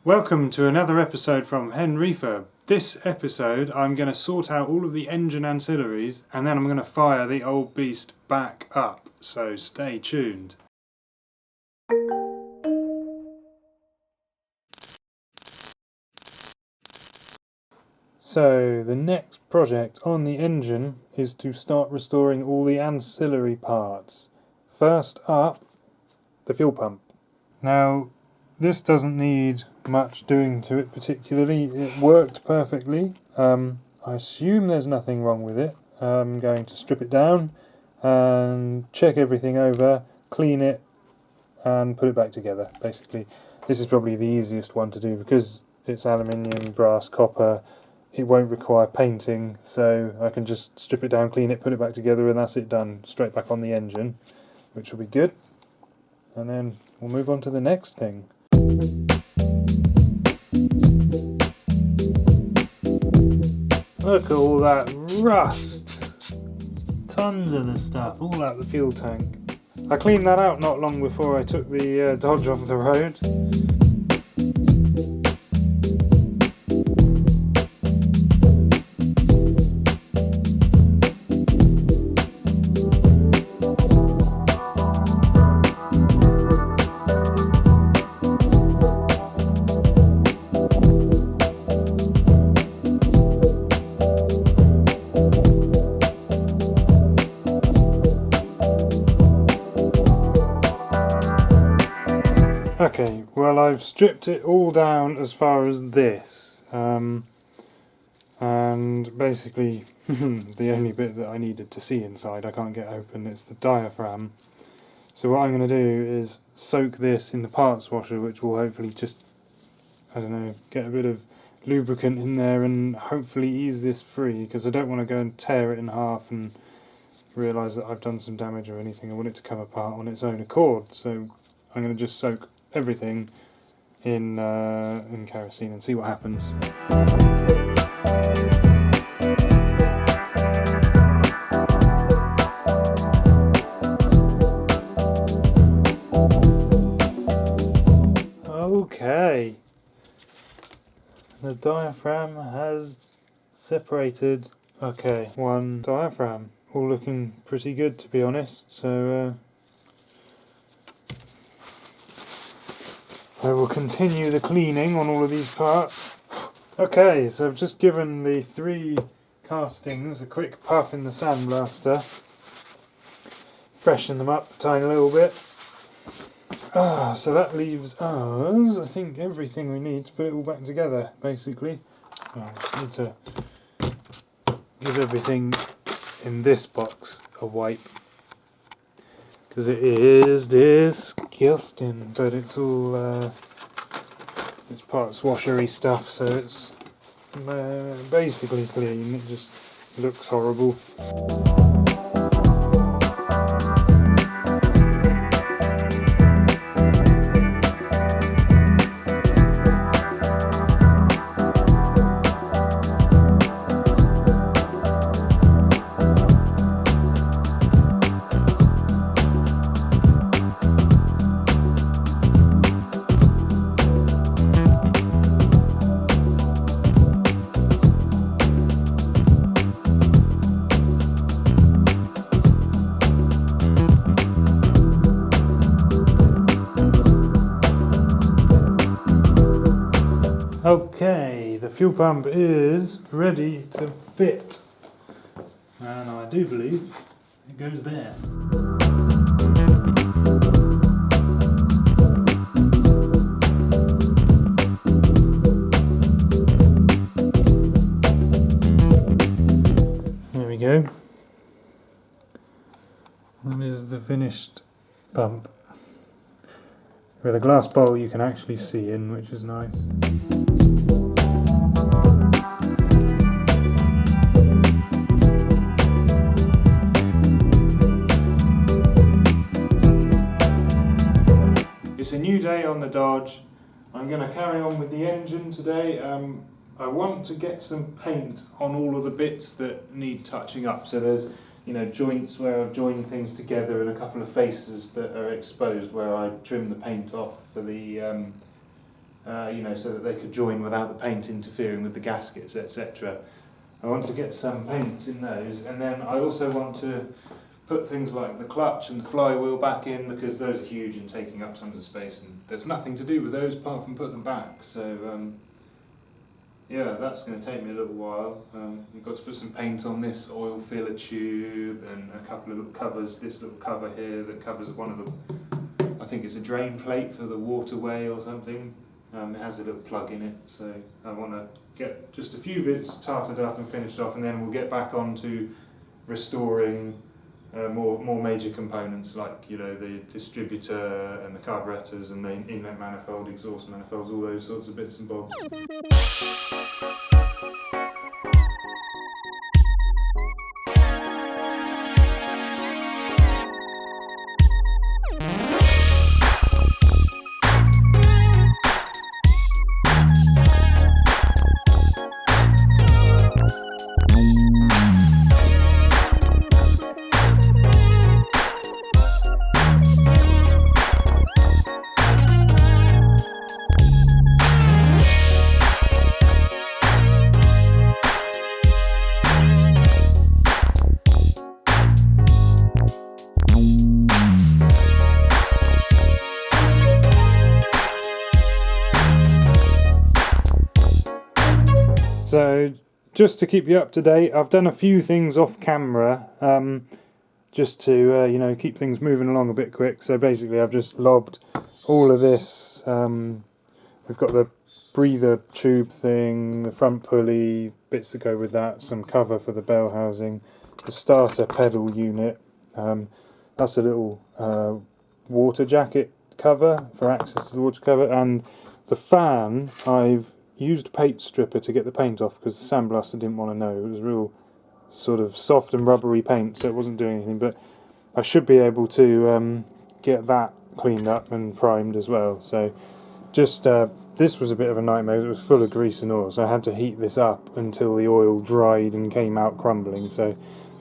Welcome to another episode from HenRefurb. This episode I'm going to sort out all of the engine ancillaries and then I'm going to fire the old beast back up, so stay tuned. So the next project on the engine is to start restoring all the ancillary parts. First up, the fuel pump. Now this doesn't need much doing to it particularly. It worked perfectly. I assume there's nothing wrong with it. I'm going to strip it down and check everything over, clean it and put it back together. Basically this is probably the easiest one to do because it's aluminium, brass, copper. It won't require painting, so I can just strip it down, clean it, put it back together and that's it done. Straight back on the engine, which will be good. And then we'll move on to the next thing. Look at all that rust! Tons of the stuff, all out the fuel tank. I cleaned that out not long before I took the Dodge off the road. Okay, well I've stripped it all down as far as this, and basically the only bit that I needed to see inside I can't get open, it's the diaphragm. So what I'm going to do is soak this in the parts washer, which will hopefully just, I don't know, get a bit of lubricant in there and hopefully ease this free, because I don't want to go and tear it in half and realise that I've done some damage or anything. I want it to come apart on its own accord, so I'm going to just soak everything in kerosene and see what happens. Okay, the diaphragm has separated. Okay, one diaphragm, all looking pretty good to be honest, so I will continue the cleaning on all of these parts. Okay, so I've just given the 3 castings a quick puff in the sandblaster. Freshen them up a tiny little bit. So that leaves us, I think, everything we need to put it all back together, basically. I just need to give everything in this box a wipe, because it is disgusting, but it's all it's parts washery stuff, so it's basically clean. It just looks horrible. Okay, the fuel pump is ready to fit, and I do believe it goes there. There we go. That is the finished pump. With a glass bowl you can actually see in, which is nice. It's a new day on the Dodge. I'm going to carry on with the engine today. I want to get some paint on all of the bits that need touching up. So there's you know, joints where I've joined things together and a couple of faces that are exposed where I trim the paint off for the you know, so that they could join without the paint interfering with the gaskets, etc. I want to get some paint in those, and then I also want to put things like the clutch and the flywheel back in, because those are huge and taking up tons of space, and there's nothing to do with those apart from put them back. So yeah, that's going to take me a little while. We've got to put some paint on this oil filler tube and a couple of little covers, this little cover here that covers one of the, I think it's a drain plate for the waterway or something. It has a little plug in it, so I want to get just a few bits tarted up and finished off, and then we'll get back on to restoring more major components, like, you know, the distributor and the carburetors and the inlet manifold, exhaust manifolds, all those sorts of bits and bobs. So, just to keep you up to date, I've done a few things off camera, just to you know, keep things moving along a bit quick. So basically I've just lobbed all of this, we've got the breather tube thing, the front pulley, bits that go with that, some cover for the bell housing, the starter pedal unit, that's a little water jacket cover for access to the water cover, and the fan, I've used a paint stripper to get the paint off because the sandblaster didn't want to know. It was real sort of soft and rubbery paint, so it wasn't doing anything, but I should be able to get that cleaned up and primed as well. So just this was a bit of a nightmare. It was full of grease and oil, so I had to heat this up until the oil dried and came out crumbling. So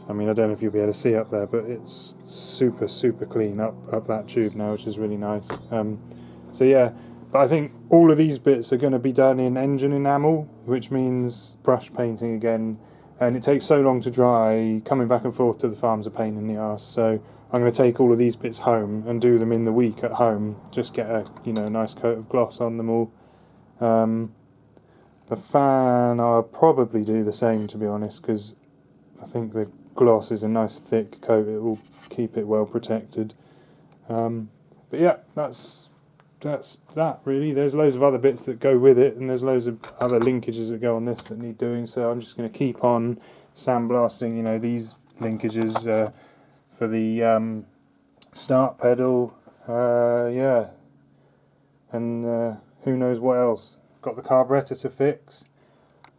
I mean, I don't know if you'll be able to see up there, but it's super clean up that tube now, which is really nice. So yeah, but I think all of these bits are going to be done in engine enamel, which means brush painting again, and it takes so long to dry. Coming back and forth to the farm's a pain in the arse, so I'm going to take all of these bits home and do them in the week at home, just get a, you know, nice coat of gloss on them all. The fan, I'll probably do the same, to be honest, because I think the gloss is a nice thick coat, it will keep it well protected. But yeah, that's that really. There's loads of other bits that go with it, and there's loads of other linkages that go on this that need doing, so I'm just going to keep on sandblasting, you know, these linkages for the start pedal, yeah, and who knows what else. Got the carburetor to fix.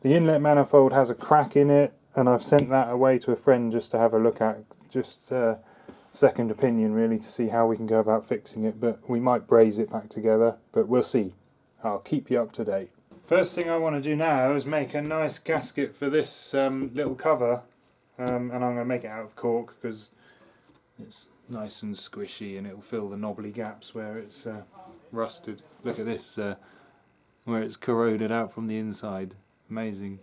The inlet manifold has a crack in it, and I've sent that away to a friend just to have a look at, just second opinion really, to see how we can go about fixing it, but we might braze it back together, but we'll see. I'll keep you up to date. First thing I want to do now is make a nice gasket for this little cover, and I'm going to make it out of cork because it's nice and squishy and it'll fill the knobbly gaps where it's rusted. Look at this, where it's corroded out from the inside. Amazing.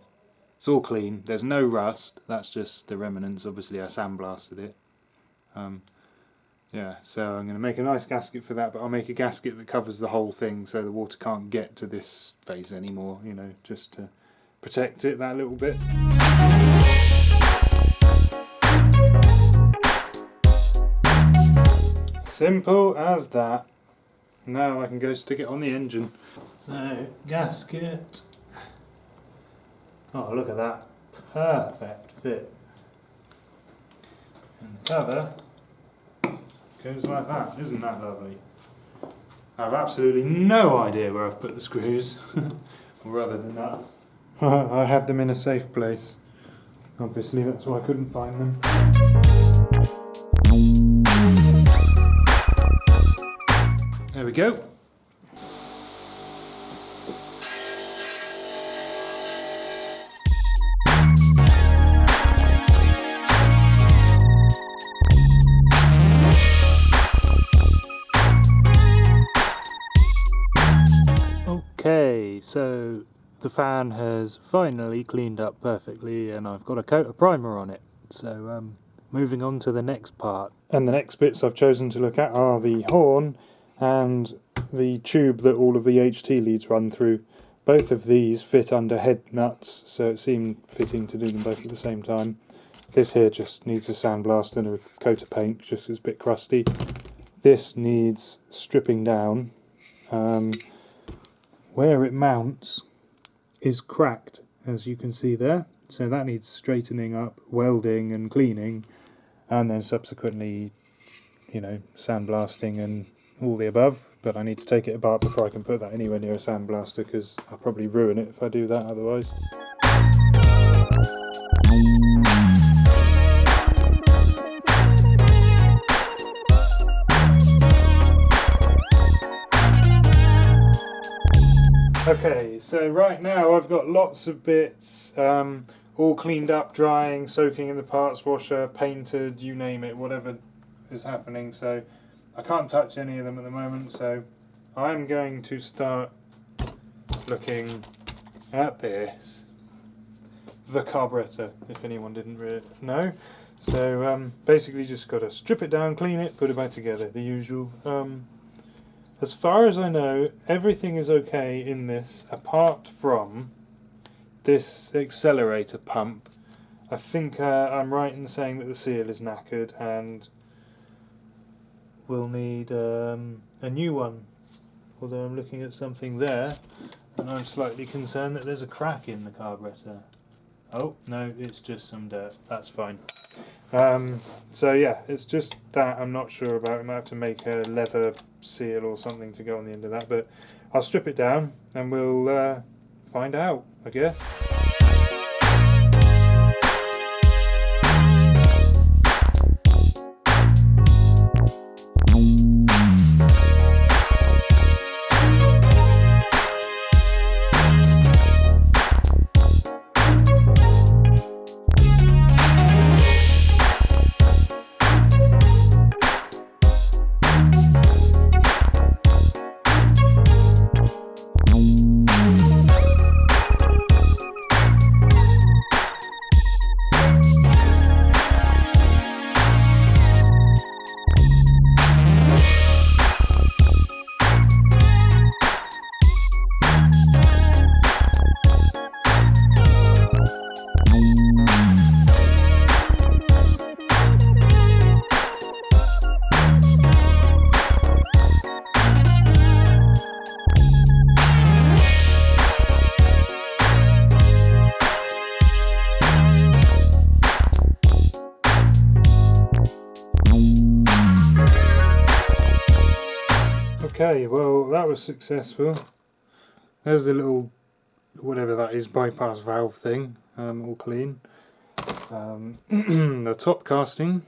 It's all clean, there's no rust, that's just the remnants. Obviously I sandblasted it. Yeah, so I'm going to make a nice gasket for that, but I'll make a gasket that covers the whole thing so the water can't get to this face anymore, you know, just to protect it that little bit. Simple as that. Now I can go stick it on the engine. So, gasket. Oh, look at that. Perfect fit. And the cover goes like that. Isn't that lovely? I have absolutely no idea where I've put the screws, or other than that. I had them in a safe place. Obviously, that's why I couldn't find them. There we go. Okay, so the fan has finally cleaned up perfectly and I've got a coat of primer on it. So moving on to the next part. And the next bits I've chosen to look at are the horn and the tube that all of the HT leads run through. Both of these fit under head nuts, so it seemed fitting to do them both at the same time. This here just needs a sandblast and a coat of paint, just 'cause it's a bit crusty. This needs stripping down. Where it mounts is cracked, as you can see there, so that needs straightening up, welding and cleaning, and then subsequently, you know, sandblasting and all the above. But I need to take it apart before I can put that anywhere near a sandblaster, because I'll probably ruin it if I do that otherwise. Okay, so right now I've got lots of bits all cleaned up, drying, soaking in the parts washer, painted, you name it, whatever is happening. So I can't touch any of them at the moment, so I'm going to start looking at this. The carburetor, if anyone didn't really know. So basically just got to strip it down, clean it, put it back together, the usual. As far as I know, everything is okay in this, apart from this accelerator pump. I think I'm right in saying that the seal is knackered and we'll need a new one. Although I'm looking at something there and I'm slightly concerned that there's a crack in the carburetor. Oh, no, it's just some dirt. That's fine. So yeah, it's just that I'm not sure about. I might have to make a leather seal or something to go on the end of that, but I'll strip it down and we'll find out, I guess. Okay, well that was successful. There's the little, whatever that is, bypass valve thing, all clean. The top casting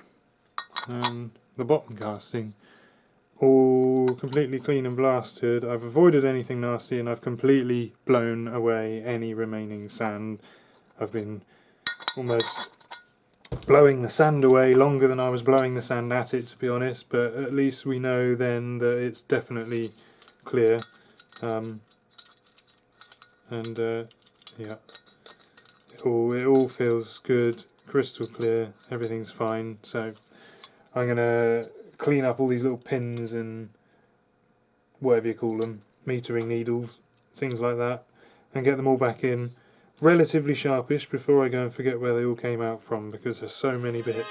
and the bottom casting, all completely clean and blasted. I've avoided anything nasty and I've completely blown away any remaining sand. I've been almost blowing the sand away longer than I was blowing the sand at it, to be honest, but at least we know then that it's definitely clear. Yeah, it all feels good, crystal clear, everything's fine. So I'm going to clean up all these little pins and whatever you call them, metering needles, things like that, and get them all back in relatively sharpish before I go and forget where they all came out from, because there's so many bits.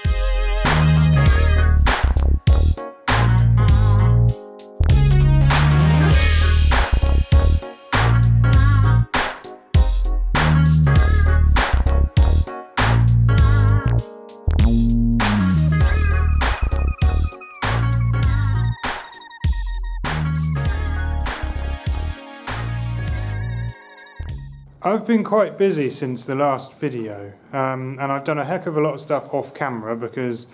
I've been quite busy since the last video, and I've done a heck of a lot of stuff off camera because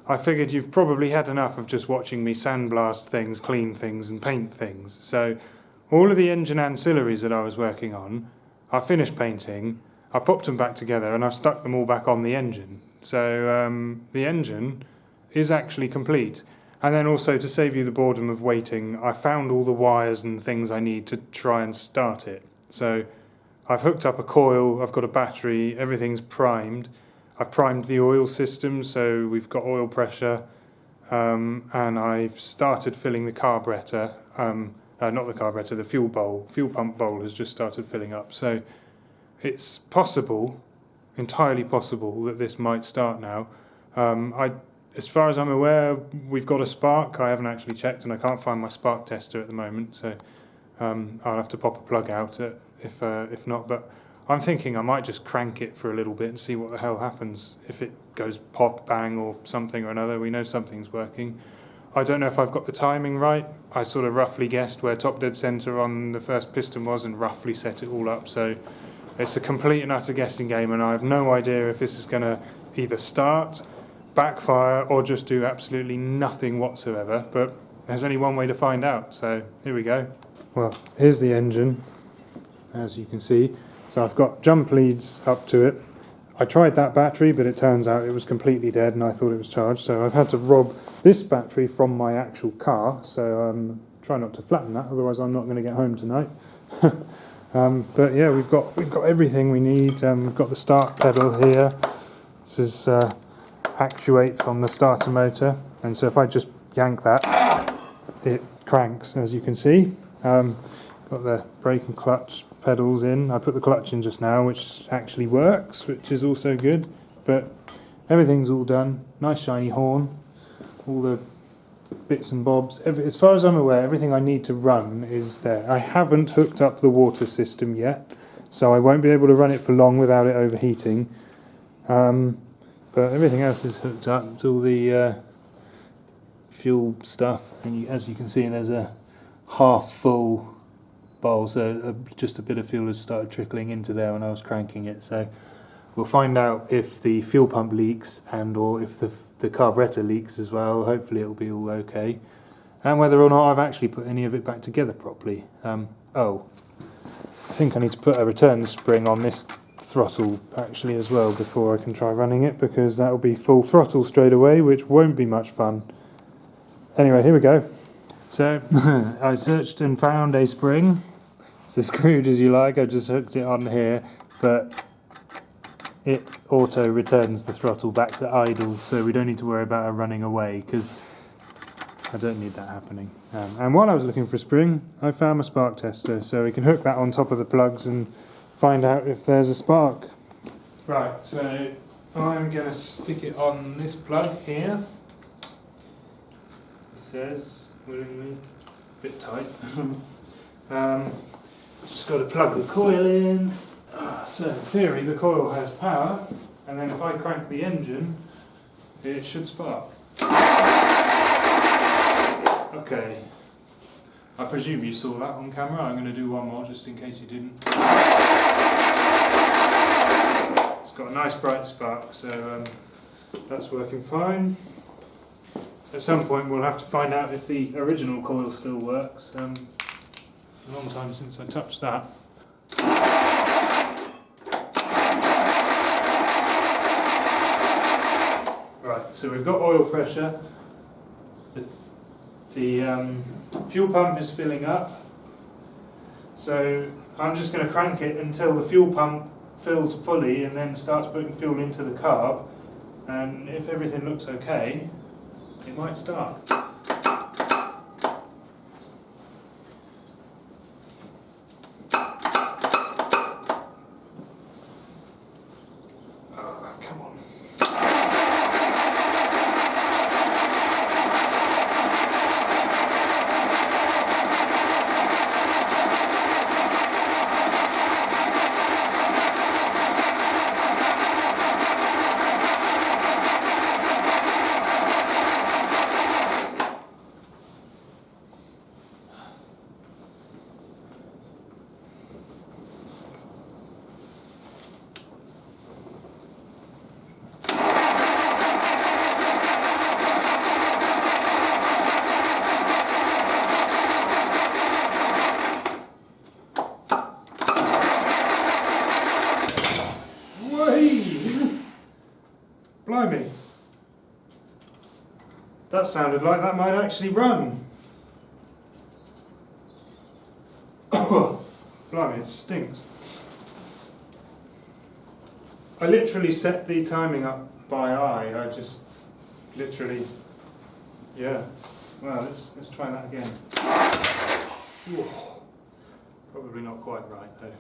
I figured you've probably had enough of just watching me sandblast things, clean things and paint things. So all of the engine ancillaries that I was working on, I finished painting, I popped them back together and I've stuck them all back on the engine. So the engine is actually complete. And then also, to save you the boredom of waiting, I found all the wires and things I need to try and start it. So I've hooked up a coil, I've got a battery, everything's primed. I've primed the oil system, so we've got oil pressure, and I've started filling the carburetor. Not the carburetor, the fuel pump bowl has just started filling up. So it's possible, entirely possible, that this might start now. As far as I'm aware, we've got a spark. I haven't actually checked, and I can't find my spark tester at the moment, so I'll have to pop a plug out if not. But I'm thinking I might just crank it for a little bit and see what the hell happens. If it goes pop, bang, or something or another, we know something's working. I don't know if I've got the timing right. I sort of roughly guessed where top dead centre on the first piston was and roughly set it all up. So it's a complete and utter guessing game, and I have no idea if this is going to either start, backfire, or just do absolutely nothing whatsoever. But there's only one way to find out, so here we go. Well, here's the engine, as you can see. So I've got jump leads up to it. I tried that battery, but it turns out it was completely dead and I thought it was charged. So I've had to rob this battery from my actual car. So try not to flatten that, otherwise I'm not going to get home tonight. But yeah, we've got everything we need. We've got the start pedal here. This is actuates on the starter motor, and so if I just yank that, it cranks, as you can see. Got the brake and clutch pedals in. I put the clutch in just now, which actually works, which is also good. But everything's all done. Nice shiny horn. All the bits and bobs. As far as I'm aware, everything I need to run is there. I haven't hooked up the water system yet, so I won't be able to run it for long without it overheating. But everything else is hooked up. It's all the fuel stuff, and as you can see, there's a half full bowl, so just a bit of fuel has started trickling into there when I was cranking it. So we'll find out if the fuel pump leaks or if the carburetor leaks as well. Hopefully it'll be all okay, and whether or not I've actually put any of it back together properly. Oh, I think I need to put a return spring on this throttle actually as well before I can try running it, because that will be full throttle straight away, which won't be much fun. Anyway, here we go. So I searched and found a spring. It's as crude as you like. I just hooked it on here, but it auto returns the throttle back to idle, so we don't need to worry about her running away, because I don't need that happening. And while I was looking for a spring, I found my spark tester, so we can hook that on top of the plugs and find out if there's a spark. Right, so I'm going to stick it on this plug here. It says, willingly, a bit tight. Just got to plug the coil in. So in theory the coil has power, and then if I crank the engine, it should spark. Okay. I presume you saw that on camera. I'm going to do one more just in case you didn't. It's got a nice bright spark, so that's working fine. At some point we'll have to find out if the original coil still works. A long time since I touched that. Right, so we've got oil pressure. The fuel pump is filling up, so I'm just going to crank it until the fuel pump fills fully and then starts putting fuel into the carb, and if everything looks okay, it might start. Blimey. That sounded like that might actually run. Blimey, it stinks. I literally set the timing up by eye. I just literally, yeah. Well, let's try that again. Whoa. Probably not quite right though.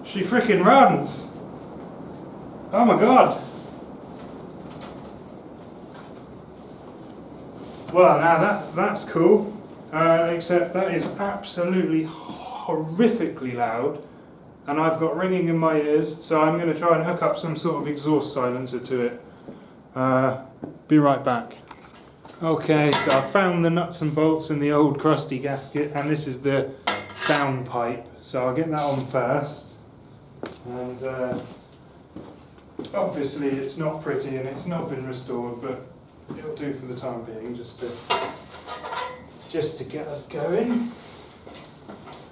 She frickin' runs! Oh my god! Well, now that's cool, except that is absolutely horrifically loud, and I've got ringing in my ears, so I'm going to try and hook up some sort of exhaust silencer to it. Be right back. Okay, so I found the nuts and bolts in the old crusty gasket, and this is the down pipe, so I'll get that on first. And obviously it's not pretty and it's not been restored, but it'll do for the time being, just to get us going.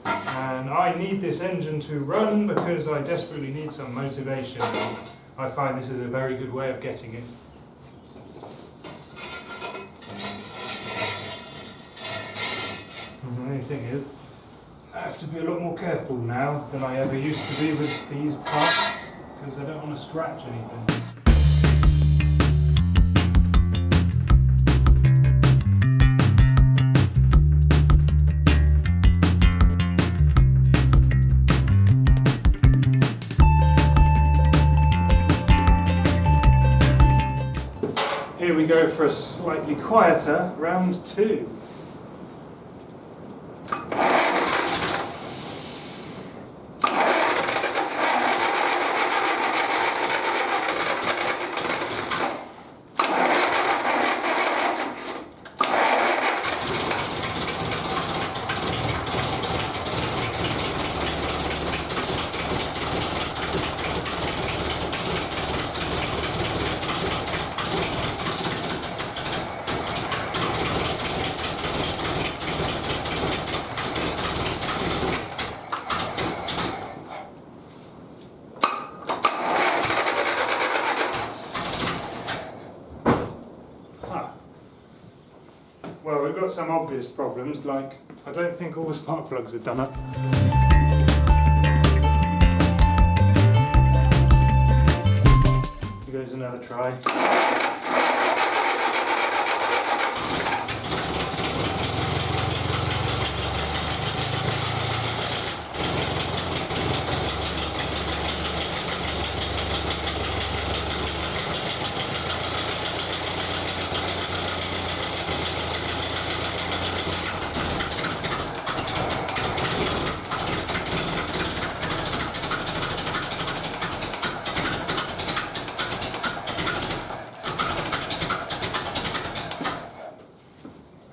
And I need this engine to run because I desperately need some motivation, and I find this is a very good way of getting it. And the only thing is, I have to be a lot more careful now than I ever used to be with these parts, because I don't want to scratch anything. Here we go for a slightly quieter round 2. Well, we've got some obvious problems, like I don't think all the spark plugs are done up. Here goes another try.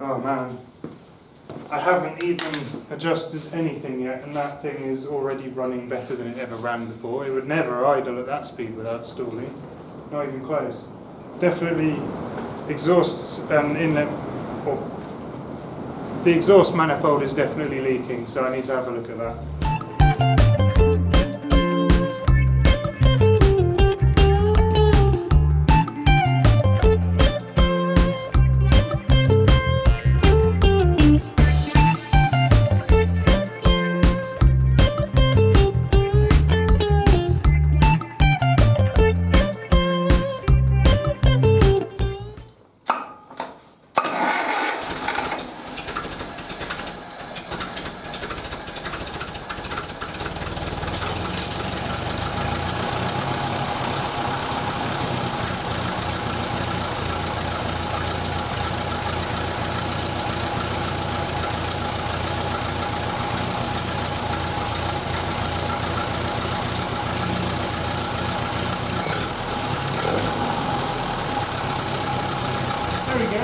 Oh man, I haven't even adjusted anything yet, and that thing is already running better than it ever ran before. It would never idle at that speed without stalling, not even close. Definitely exhaust inlet, or the exhaust manifold is definitely leaking, so I need to have a look at that. There we go.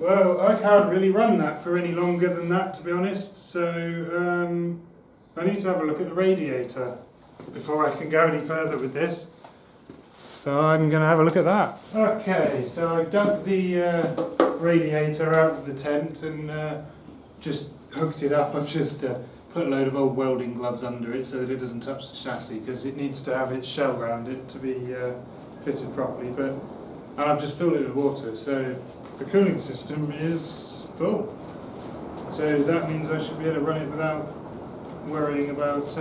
Well, I can't really run that for any longer than that, to be honest, so I need to have a look at the radiator before I can go any further with this. So I'm going to have a look at that. Okay, so I dug the radiator out of the tent and just hooked it up. I've just put a load of old welding gloves under it so that it doesn't touch the chassis, because it needs to have its shell around it to be fitted properly. And I've just filled it with water, so the cooling system is full. So that means I should be able to run it without worrying about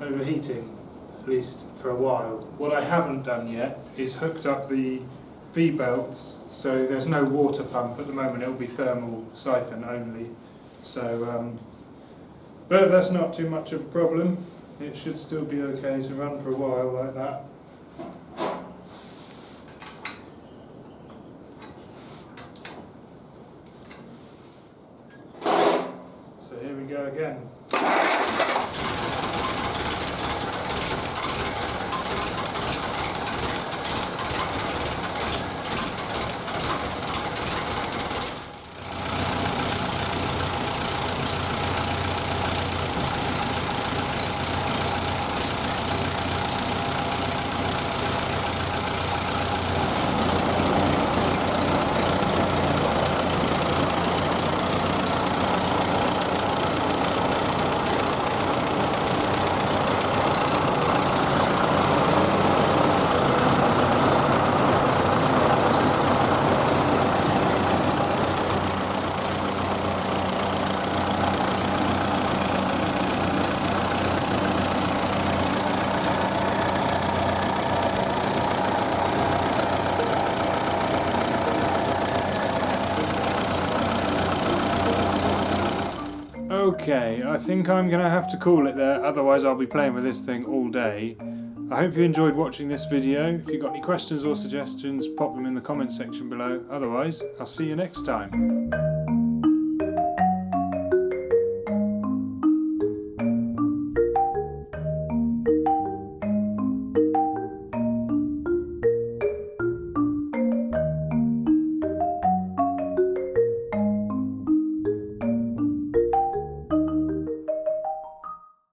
overheating, at least for a while. What I haven't done yet is hooked up the V-belts, so there's no water pump at the moment. It'll be thermal siphon only. So, but that's not too much of a problem. It should still be okay to run for a while like that. So here we go again. Okay, I think I'm going to have to call it there, otherwise I'll be playing with this thing all day. I hope you enjoyed watching this video. If you've got any questions or suggestions, pop them in the comments section below. Otherwise, I'll see you next time.